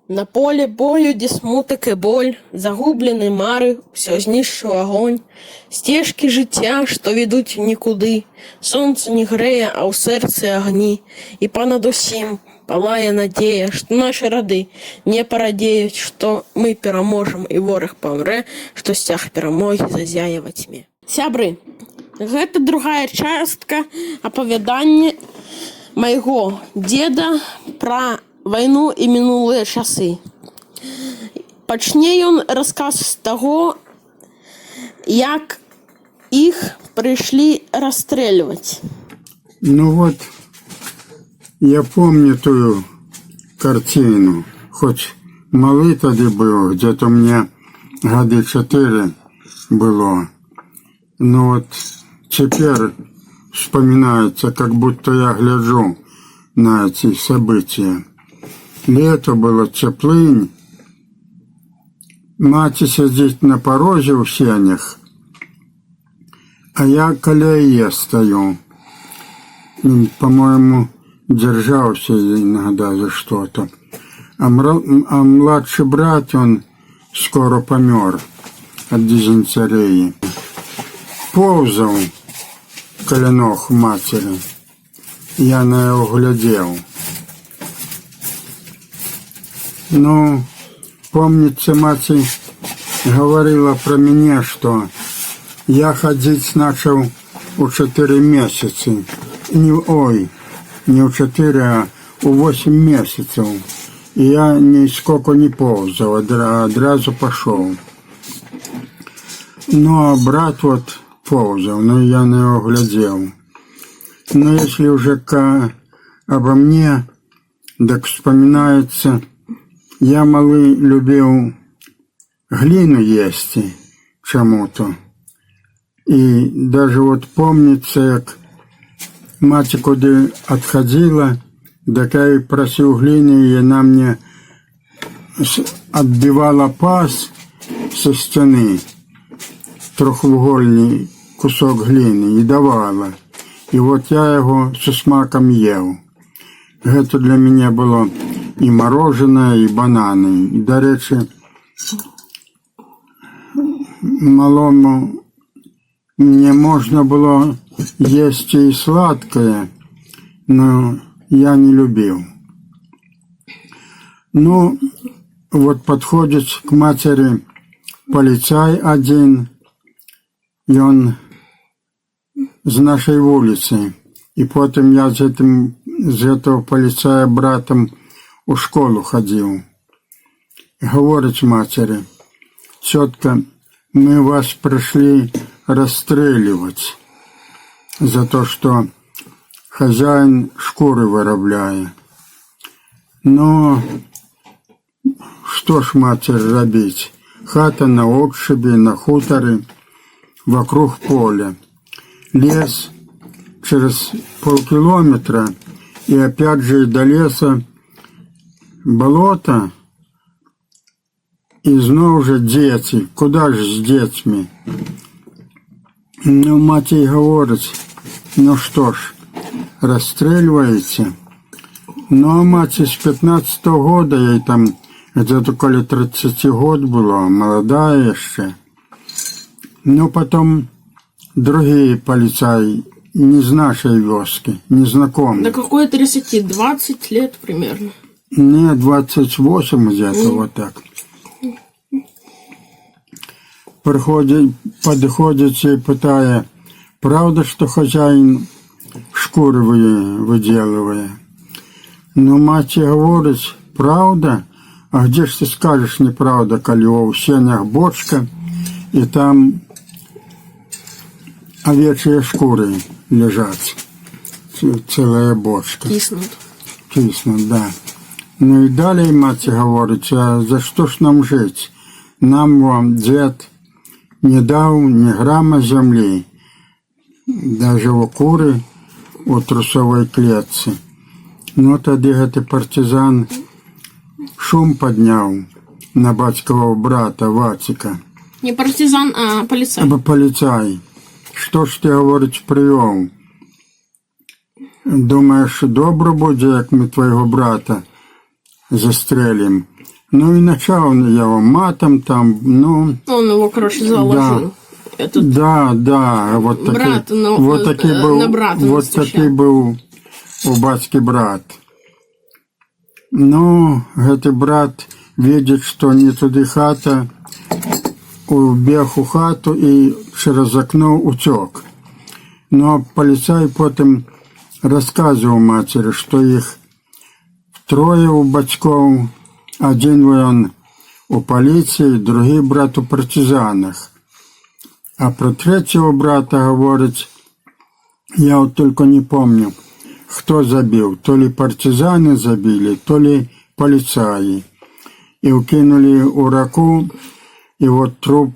На полі бою, де смуток і боль, загублені мари, все знищив огонь, стежки життя, що ведуть в нікуди, сонце не греє, а у серці огні, і понад усім палає надія, що наші роди не порадіють, що ми переможемо, і ворог помре, що стяг перемоги зазяє во тьмі. Сябры, гэта другая частка апавядання майго деда пра вайну і мінулыя часы. Пачне ён расказ з таго, як іх прыйшлі расстрэльваць. Ну вот, я помню ту картину, хоть малы тады был, где-то мне гады 4 было. Но вот теперь вспоминается, как будто я гляжу на эти события. Лето было, теплынь. Мать сидит на пороге у сенях, а я каля яе стою. По-моему, держался иногда за что-то. А младший брат, он скоро помер от дизентерии. Ползал каля ног матери. Я на его глядел. Ну, помнится, мать говорила про меня, что я ходить начал у 4 месяца. Не у 4, а у 8 месяцев. И я нисколько не ползал, одразу пошел. Ну, а брат вот ползал, но я на него глядел. Но если уже обо мне, так вспоминается, я малый любил глину есть чему-то. И даже вот помнится, как мать куда отходила, так я просил глины, и она мне отбивала паз со стены, трехугольный кусок глины, и давала. И вот я его со смаком ел. Это для меня было и мороженое, и бананы. И, до речи, малому мне можно было есть и сладкое, но я не любил. Ну, вот подходит к матери полицай один, и он с нашей улицы. И потом я с этого полицая братом у школу ходил. Говорит матери: тетка, мы вас пришли расстреливать за то, что хозяин шкуры вырабляет. Но что ж, матерь, робить? Хата на отшибе, на хуторе, вокруг поля. Лес через полкилометра, и опять же до леса болото, и снова же дети. Куда же с детьми? Ну, мать ей говорит: ну что ж, расстреливаете? Ну, а мать с 15-го года, ей там где-то около 30 год было, молодая еще. Но потом другие полицаи, не из нашей вёски, незнакомые. Да какой 30? 20 лет примерно? Нет, 28 где-то, вот так. Подходит и пытая: правда, что хозяин шкуры выделывает? Но мать говорит: правда? А где ж ты скажешь неправда, коли у сенях бочка, и там овечьи шкуры лежат, целая бочка. Киснут, да. Ну и далее мать говорит: а за что ж нам жить? Нам вам дед не дал ни грамма земли, даже у куры у трусовой клетки. Ну тоді гэты партизан шум поднял на батькового брата Вацика. Не партизан, а полицай. Полицай. Что ж ты, говорить, привел? Думаешь, добро буде, як ми твоего брата застрелим? Ну и начал его матом там, ну... Он его, короче, заложил. Этот Да, вот такий, брат, ну, вот такий на був, брата вот настучав. такий був у батьки брат. Ну, гэты брат видит, что не туды хата, убег у хату и через окно утек. Но полицай потом рассказывал матери, что их трое у бацькоў, один он у полиции, другой брат у партизанах. А про третьего брата говорит, я вот только не помню, кто забил. То ли партизаны забили, то ли полицаи. И укинули у раку, и вот труп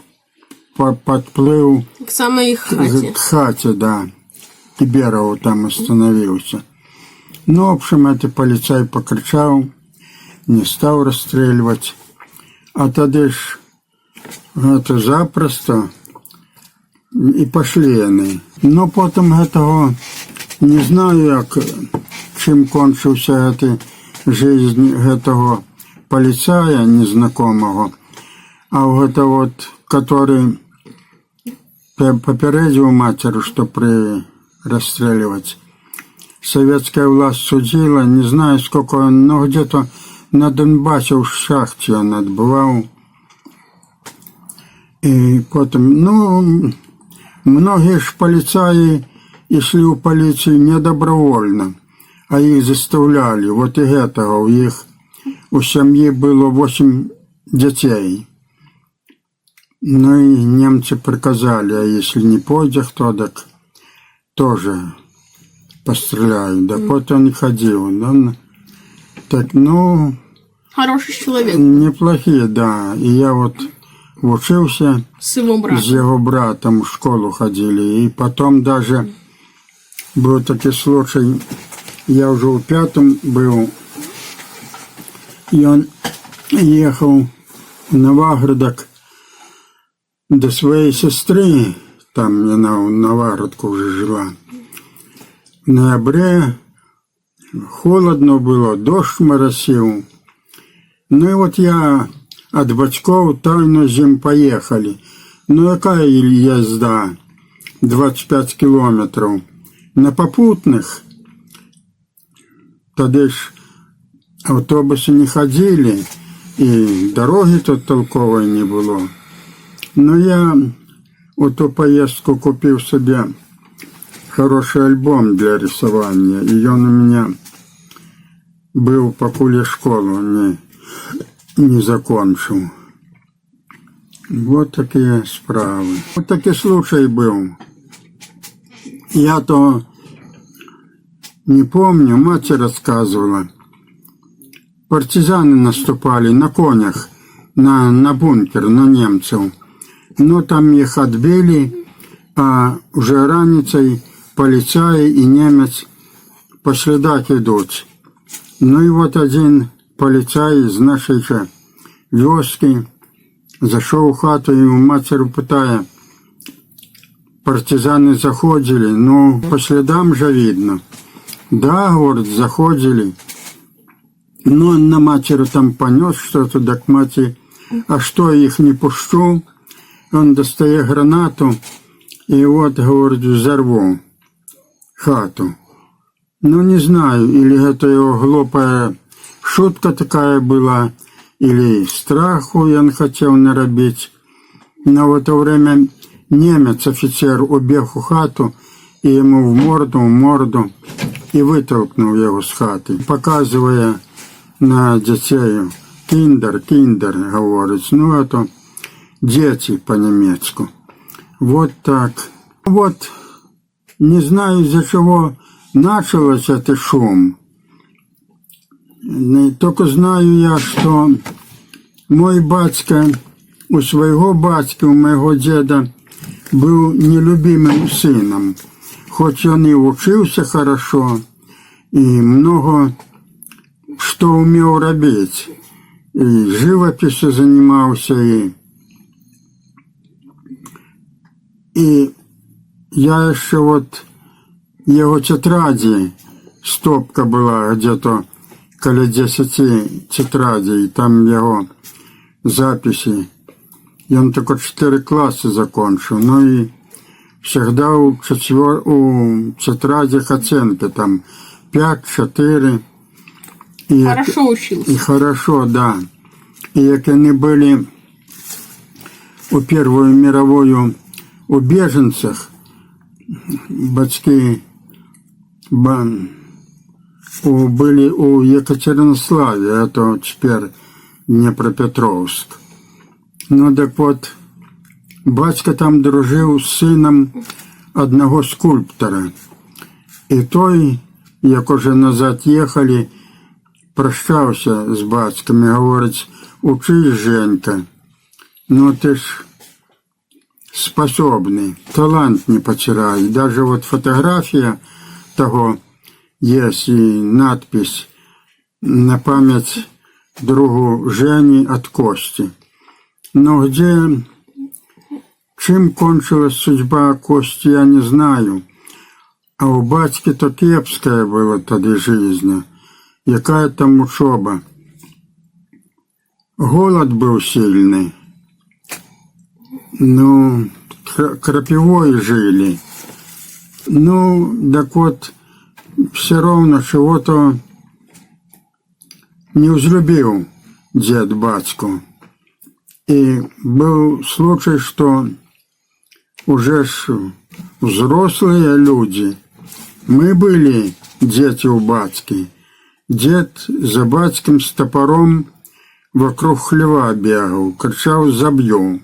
подплыл к самой их хате. к хате, да. Киберов там остановился. Ну, в общем, этот полицай покричал, не стал расстреливать. А тогда ж это запросто і пошли вони. Ну, потім этого, не знаю, як, чим кончився жизнь этого полицая незнакомого, а вот это вот, который попередил матеру, что расстреливать. Советская власть судила, не знаю сколько он, но где-то на Донбассе в шахте он отбывал. И потом, ну, многие ж полицаи шли в полицию не добровольно, а их заставляли. Вот и этого у их у семьи было 8 детей. Ну и немцы приказали, а если не пойдет кто, так тоже постреляют. Да вот он и ходил. Да. Так, ну... Хороший человек. Неплохие, да. И я вот учился с его братом в школу ходили. И потом даже был такой случай, я уже в 5-м был, и он ехал в Новоградок до своей сестры, там она в Новоградку уже жила. В ноябре холодно было, дождь моросил. Ну и вот я от батьков тайно зим поехали. Ну какая езда? 25 километров. На попутных. Тогда ж автобусы не ходили, и дороги тут толковой не было. Но я в ту поездку купил себе хороший альбом для рисования, и он у меня был, покуль я школу не закончил. Вот такие справы. Вот такой случай был. Я-то не помню, мать рассказывала. Партизаны наступали на конях, на бункер, на немцев. Но там их отбили, а уже раницей полицаи и немец по следах идут. Ну и вот один полицай из нашей же вёски зашел в хату и у матери питає, партизаны заходили, ну по следам же видно. Да, говорит, заходили. Но он на матери там понес что-то, так мать, а что, их не пущу? Он достает гранату и вот, говорит, взорву хату. Ну, не знаю, или это его глупая шутка такая была, или страху он хотел наробить. Но в это время немец, офицер, убег в хату и ему в морду, и вытолкнул его с хаты, показывая на детей. Киндер, говорит, ну это дети по-немецку. Вот так. Вот, не знаю, из-за чего начался этот шум. Только знаю я, что мой батька, у своего батьки, у моего деда, был нелюбимым сыном. Хоть он и учился хорошо, и много что умел робить. И живописью занимался, и я еще вот его тетради, стопка была где-то каля 10 тетрадей, там его записи. Ён только 4 класса закончил, ну и всегда у тетрадях оценки там 5-4. Хорошо учился. И хорошо, да. И как они были у Первую мировую у беженцах, батьки были у Екатеринославе, это теперь Днепропетровск. Ну так вот, батька там дружил с сыном одного скульптора. И той, як уже назад ехали, прощався з батьком і говорить: учись, Женька, ну ти ж способный, талант не потеряй. Даже вот фотография того есть и надпись на память другу Жени от Кости. Но где, чем кончилась судьба Кости, я не знаю. А у батьки то кепская была тогда жизнь. Якая там учеба. Голод был сильный. Ну, крапивой жили. Ну, так вот, все равно чего-то не взлюбил дед батьку. И был случай, что уже ж взрослые люди, мы были дети у батьки. Дед за батьком с топором вокруг хлева бегал, кричал: «Забью».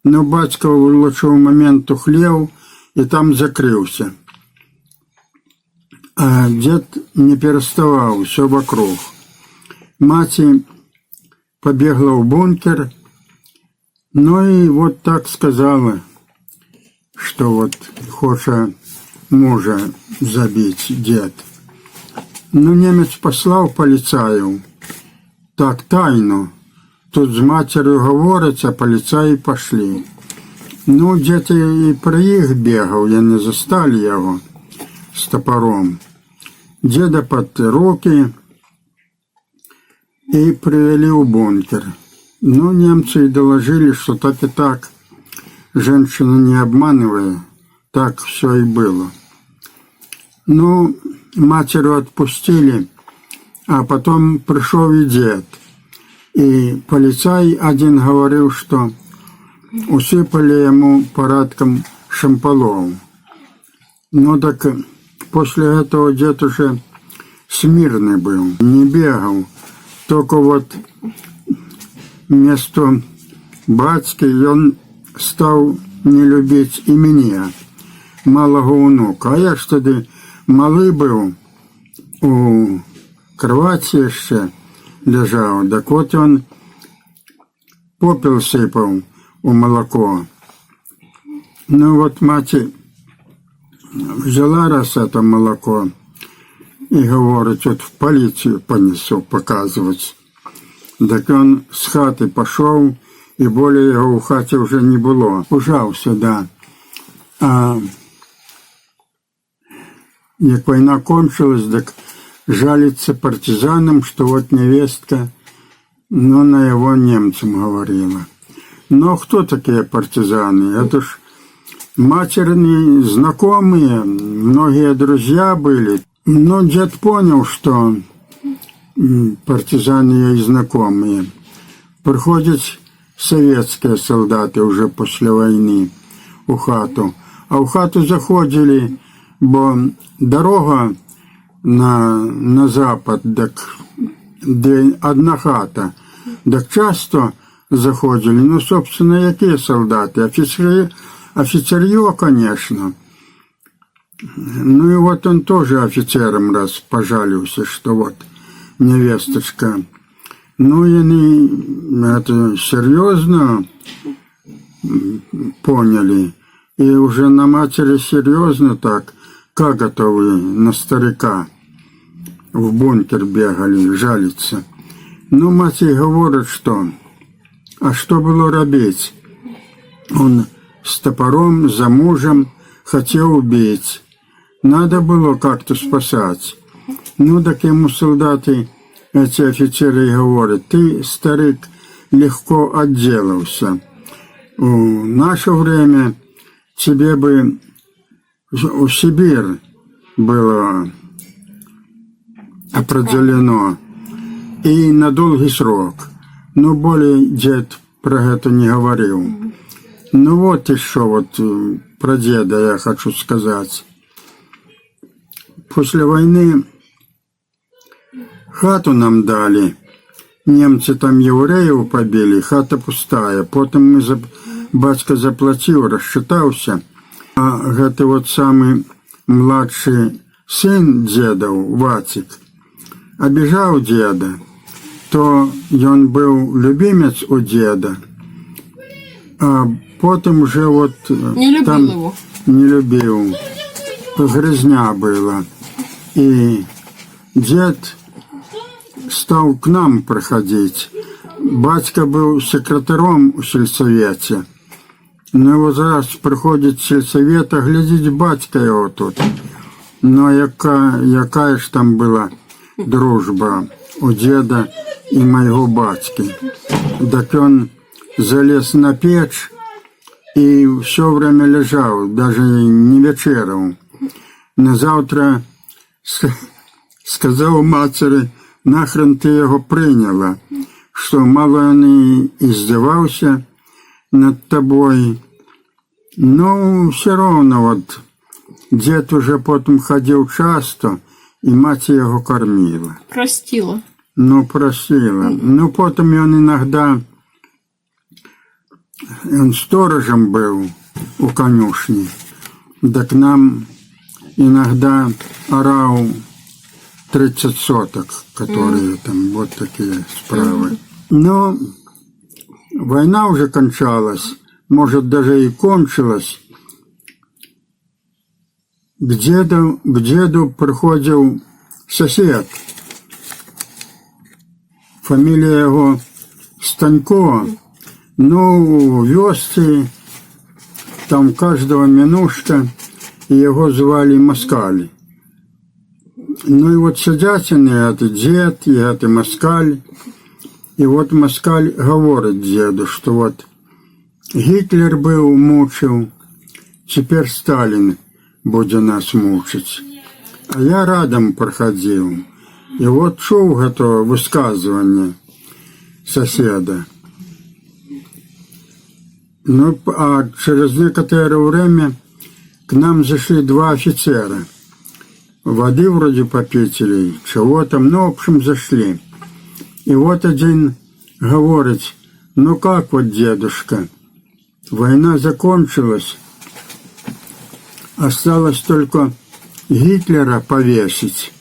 Но батька в лучшего момента хлев и там закрылся. А дед не переставал, все вокруг. Мать побегла в бункер, ну и вот так сказала, что вот хочет мужа забить дед. Ну, немец послал полицаев, так тайно. Тут с матерью говорить, а полицаи пошли. Ну, дед и про их бегал, я не застали его с топором. Деда под руки и привели в бункер. Ну, немцы и доложили, что так и так, женщину не обманывая, так все и было. Ну, матерью отпустили, а потом пришел и дед. И полицай один говорил, что усыпали ему порядком шамполов. Ну так после этого дед уже смирный был, не бегал. Только вот вместо батьки он стал не любить и меня, малого внука. А я ж тоді малий був, у кроваті ще лежав. Так от він попіл сипав у молоко. Ну вот мать взяла раз это молоко и говорит: вот в полицию понесу показывать. Так он с хаты пошел, и более его в хате уже не было. Ужался, да. А як война кончилась, так жалится партизанам, что вот невестка, но на его немцам говорила. Но кто такие партизаны? Это ж матерные знакомые, многие друзья были. Но дед понял, что партизаны и знакомые. Приходят советские солдаты уже после войны у хату. А у хату заходили, бо дорога на запад, так, де одна хата. Так часто заходили, ну, собственно, какие солдаты? Офицерье, конечно. Ну и вот он тоже офицером раз пожалился, что вот невесточка. Ну и они это серьезно поняли. И уже на матери серьезно так, как готовы на старика в бункер бегали, жалиться. Ну, мать ей говорит, что, а что было робить? Он с топором за мужем хотел убить. Надо было как-то спасать. Ну, так ему солдаты эти офицеры и говорят: ты, старик, легко отделался. В наше время тебе бы в Сибирь было определено и на долгий срок. Но более дед про это не говорил. Ну вот еще вот про деда я хочу сказать. После войны хату нам дали. Немцы там евреев побили, хата пустая. Потом батька заплатил, рассчитался. А это вот самый младший сын дедов, Вацик, обижал деда. То он был любимец у деда, а потом уже вот Не любил там его. не любил. Грязня была. И дед стал к нам приходить. Батька был секретарем у сельсовете. Но вот раз приходить в сельсовет, а глядіть, батька його тут. Ну, яка ж там була дружба у деда и моего батьки. Так он залез на печь и все время лежал, даже не вечерал. На завтра сказал матери: нахрен ты его приняла, что мало он и издевался над тобой. Но все равно вот дед уже потом ходил часто, и мать его кормила. Простила. Ну, просила. Ну, потом он иногда, он сторожем был у конюшни, да к нам иногда орал 30 соток, которые там, вот такие справы. Но война уже кончалась, может, даже и кончилась. К деду приходил сосед. Фамилия его Станько. Ну, вёсцы, там каждого минушка, и его звали Москаль. Ну и вот сидят они, это дед, и это Москаль. И вот Москаль говорит деду, что вот Гитлер был, мучил, теперь Сталин будет нас мучить. А я рядом проходил. И вот чув это высказывание соседа. Ну, а через некоторое время к нам зашли два офицера. Воды вроде попить или чего там, ну, в общем, зашли. И вот один говорит: ну как вот, дедушка, война закончилась, осталось только Гитлера повесить.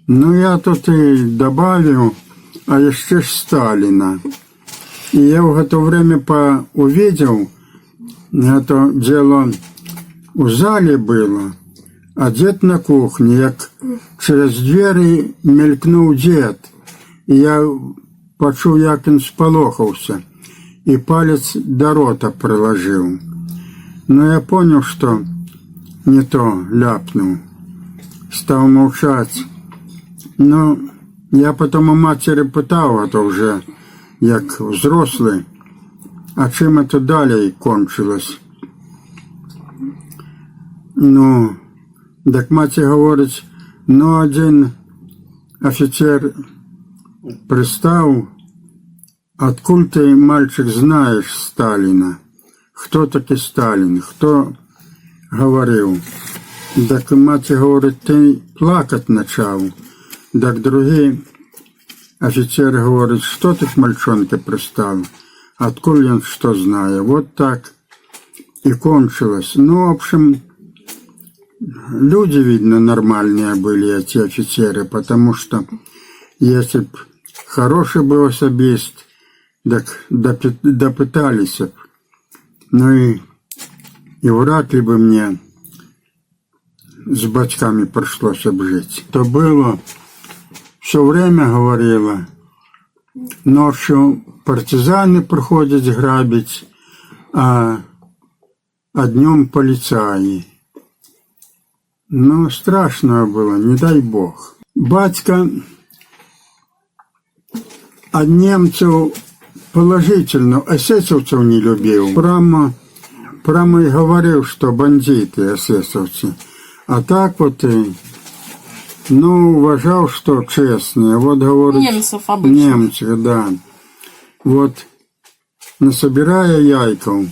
Ну, я тут и добавил, а еще ж Сталина. И я в это время увидел, это дело у зале было, а дед на кухне, як через двері мелькнув дед. І я почув, як він сполохався, и палец до рота приложил. Но я понял, что не то ляпнул. Стал молчать. Но я потом у матери питав, а то вже як взрослий, а чим это далі кончилось. Ну, так мать говорить, ну, один офицер пристав: откуль ты, мальчик, знаешь Сталина? Кто таки Сталин? Кто говорил? Так мать говорит, ты плакать начал. Так другие офицеры говорят, что ты к мальчонке пристал? Откуль он что знает? Вот так и кончилось. Ну, в общем, люди, видно, нормальные были, эти офицеры, потому что если б хороший был особист, так допытались бы. Ну и вряд ли бы мне с батьками пришлось обжить. То было, все время говорила, ночью партизаны приходят грабить, а днем полицаи. Ну, страшно было, не дай бог. Батька А немцев положительно, эсэсовцев не любил. Прямо и говорил, что бандиты эсэсовцы. А так вот, ну, уважал, что честные. Вот говорит, Немцев обычно. немцы, да. Вот, насобирая яйков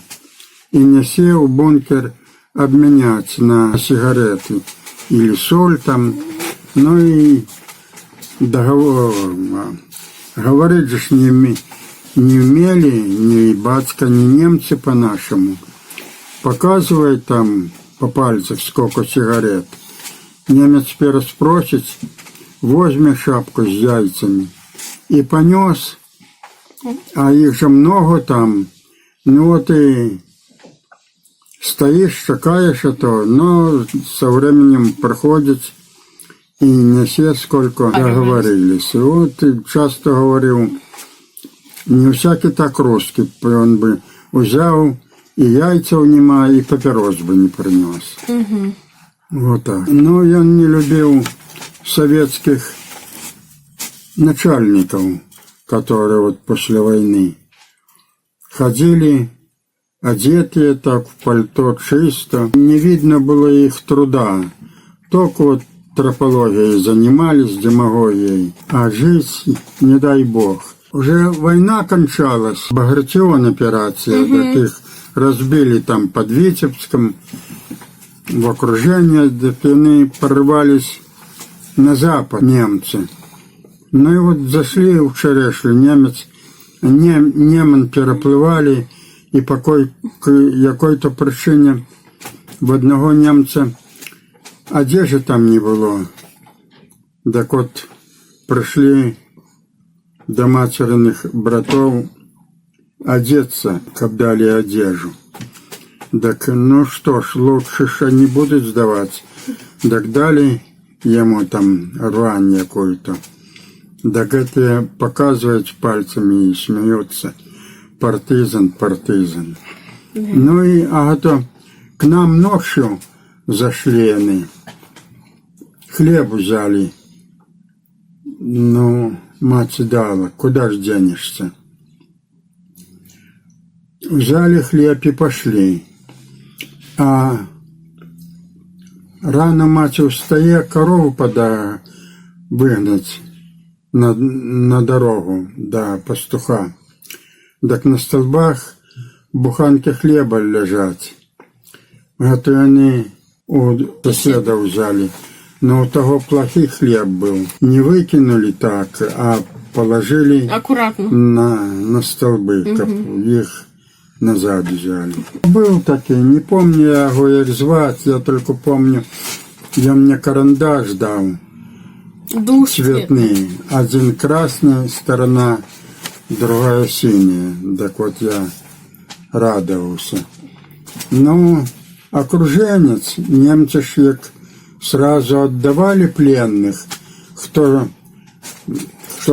и неси в бункер обменять на сигареты или соль там, ну и договор. Говорить же не умели ни батька, ни немцы по-нашему. Показывает там по пальцах сколько сигарет. Немец первый спросит, возьми шапку с яйцами. И понес, а их же много там. Ну вот и стоишь, чекаешь это, но со временем проходит и не все сколько договорились. И вот и часто говорил, не всякий так русский, он бы взял и яйца нема, и папирос бы не принес. Вот так. Но я не любил советских начальников, которые вот после войны ходили одетые так в пальто чисто. Не видно было их труда. Только вот тропологией занимались, демагогией. А жить, не дай бог. Уже война кончалась, Багратион операция, таких разбили там под Витебском, в окружение, где они порывались на запад, немцы. Ну и вот зашли в Черешлю, Неман переплывали, и по какой-то причине в одного немца одежды там не было. Так вот, пришли до материных братов одеться, как дали одежду. Так, ну что ж, лучше же не будут сдавать. Так дали ему там рвань какую-то. Так это показывает пальцами и смеется. Партизан. Ну и, то к нам ночью зашли они. Хлеб взяли. Ну, мать дала, куда ж денешься? Взяли хлеб и пошли. А рано мать устає корову выгнать на дорогу до пастуха. Так на столбах буханки хлеба лежать. Это они у соседа взяли. Но у того плохий хлеб был. Не выкинули так, а положили Аккуратно. на столбы, как их назад взяли. Был такой, не помню я его як звать, я только помню, я мне карандаш дал. Цветные. Один красная сторона, другая синяя. Так вот я радовался. Ну, окруженец, немцы ж сразу отдавали пленных, кто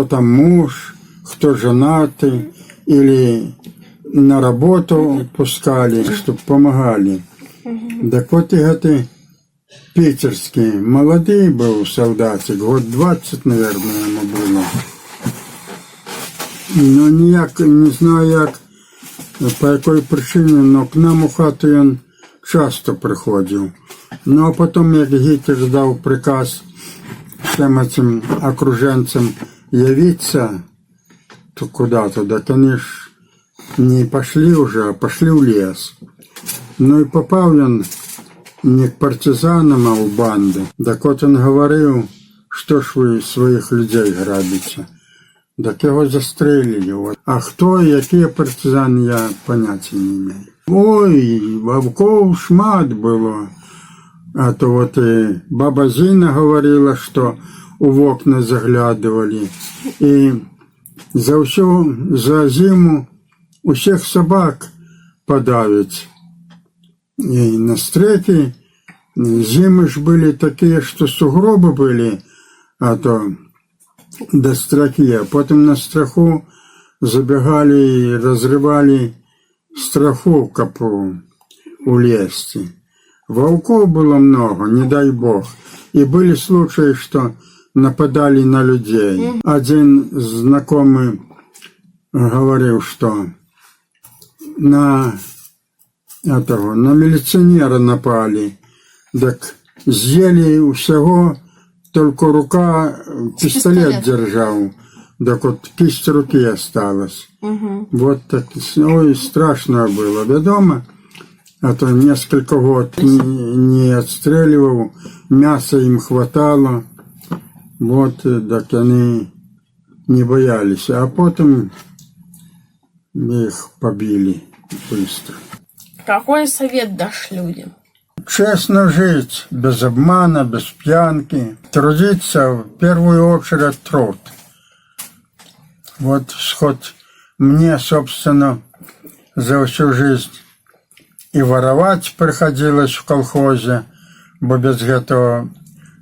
там муж, кто женатый, или на работу пускали, чтобы помогали. Так вот и это питерский, молодой был солдатик, год 20, наверное, ему было. Но не знаю, як, по якій причині, но к нам у хату він часто приходив. Ну, а потом, як Гітлер дав приказ всем этим окруженцам явиться то куда-то, так они ж не пошли уже, а пошли в лес. Ну и попал он не к партизанам, а в банды. Так вот он говорил, что ж вы своих людей грабите. Так його застрелили. А хто, які партизани, я поняття не имею. Ой, вовков шмат було. А то вот и баба Зина говорила, что в окна заглядывали. И за зиму у всех собак подавить. И на стреке зимы ж были такие, что сугробы были, а то до строки. А потом на страху забегали и разрывали страховку улезти. Волков было много, не дай бог. И были случаи, что нападали на людей. Один знакомый говорил, что на милиционера напали, так съели всего, только рука, пистолет держал, так вот кисть руки осталась. Вот так, ой, страшно было. Дома, а то несколько год не отстреливал, мяса им хватало, вот, так они не боялись, а потом их побили быстро. Какой совет дашь людям? Честно жить, без обмана, без пьянки. Трудиться в первую очередь труд. Вот хоть мне, собственно, за всю жизнь и воровать приходилось в колхозе, бо без этого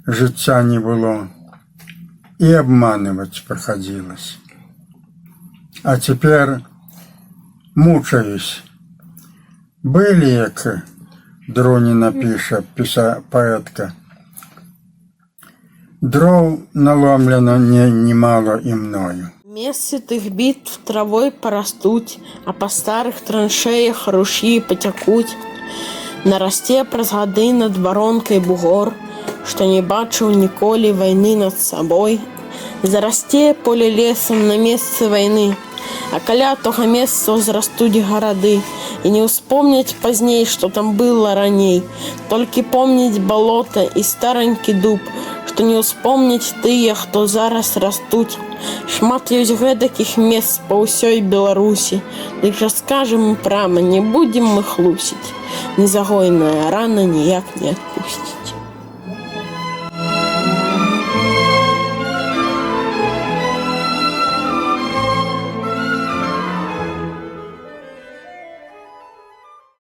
життя не было, и обманывать приходилось. А теперь мучаюсь. Были, як Дроніна пише, поетка, дров наломлено немало и мною. Месяц их битв травой порастуть, а по старых траншеях ручьи потекуть. Нарасте праз гады над воронкой бугор, что не бачыў ніколі войны над собой. Зарасте поле лесом на месцы войны, а каля того месца ўзрастуць гарады, и не успомнить поздней, что там было раней, только помнить болото и старенький дуб, что не успомнить тыя, хто зараз растуць. Шмат ёсць гэтакіх мест па ўсёй Беларусі, дык жа скажем прама, не будем мы хлусіць, незагойная рана ніяк не адпусціць.